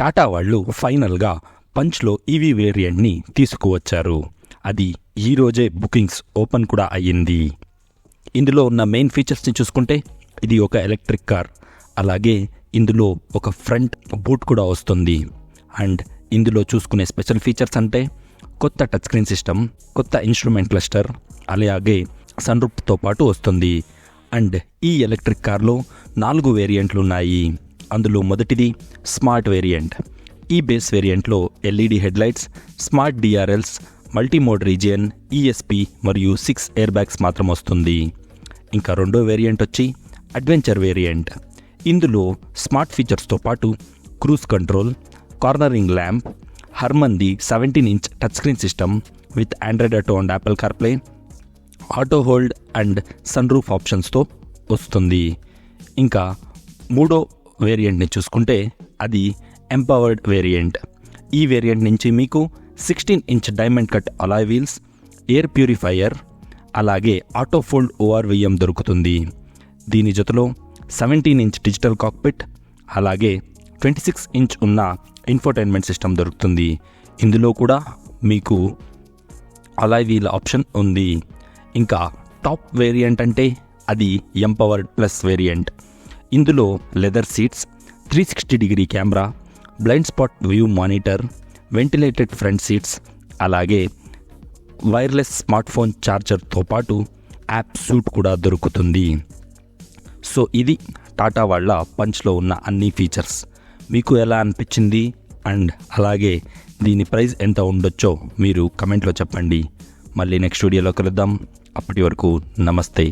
టాటా వాళ్ళు ఫైనల్గా పంచ్లో ఈవీ వేరియంట్ని తీసుకువచ్చారు. అది ఈరోజే బుకింగ్స్ ఓపెన్ కూడా అయ్యింది. ఇందులో ఉన్న మెయిన్ ఫీచర్స్ని చూసుకుంటే ఇది ఒక ఎలక్ట్రిక్ కార్, అలాగే ఇందులో ఒక ఫ్రంట్ బూట్ కూడా వస్తుంది. అండ్ ఇందులో చూసుకునే స్పెషల్ ఫీచర్స్ అంటే కొత్త టచ్ స్క్రీన్ సిస్టమ్, కొత్త ఇన్స్ట్రుమెంట్ క్లస్టర్, అలాగే సన్ రూఫ్తో పాటు వస్తుంది. అండ్ ఈ ఎలక్ట్రిక్ కార్లో 4 వేరియంట్లు ఉన్నాయి. అందులో మొదటిది స్మార్ట్ వేరియంట్. ఈ బేస్ వేరియంట్లో LED headlights, smart DRLs, multimode regen, ESP మరియు 6 ఎయిర్ బ్యాగ్స్ మాత్రం వస్తుంది. ఇంకా రెండో వేరియంట్ వచ్చి అడ్వెంచర్ వేరియంట్. ఇందులో స్మార్ట్ ఫీచర్స్తో పాటు క్రూజ్ కంట్రోల్, కార్నరింగ్ ల్యాంప్, హర్మన్ది 17-inch touch screen system with Android Auto and Apple CarPlay, auto hold and sunroof ఆప్షన్స్తో వస్తుంది. ఇంకా మూడో వేరియంట్ని చూసుకుంటే అది ఎంపవర్డ్ వేరియంట్. ఈ వేరియంట్ నుంచి మీకు 16-inch diamond cut alloy wheels, air purifier, అలాగే ఆటో ఫోల్డ్ ఓఆర్విఎం దొరుకుతుంది. దీని జతలో 17-inch డిజిటల్ కాక్పిట్, అలాగే 26-inch ఉన్న ఇన్ఫోటైన్మెంట్ సిస్టమ్ దొరుకుతుంది. ఇందులో కూడా మీకు అలాయ్ వీల్ ఆప్షన్ ఉంది. ఇంకా టాప్ వేరియంట్ అంటే అది ఎంపవర్డ్ ప్లస్ వేరియంట్. ఇందులో leather seats, 360-degree camera, blind spot view monitor, ventilated front seats, అలాగే వైర్లెస్ స్మార్ట్ ఫోన్ ఛార్జర్తో పాటు యాప్ సూట్ కూడా దొరుకుతుంది. సో ఇది టాటా వాళ్ళ పంచ్లో ఉన్న అన్ని ఫీచర్స్. మీకు ఎలా అనిపించింది అండ్ అలాగే దీని ప్రైస్ ఎంత ఉండొచ్చో మీరు కమెంట్లో చెప్పండి. మళ్ళీ నెక్స్ట్ వీడియోలో కలుద్దాం. అప్పటి వరకు నమస్తే.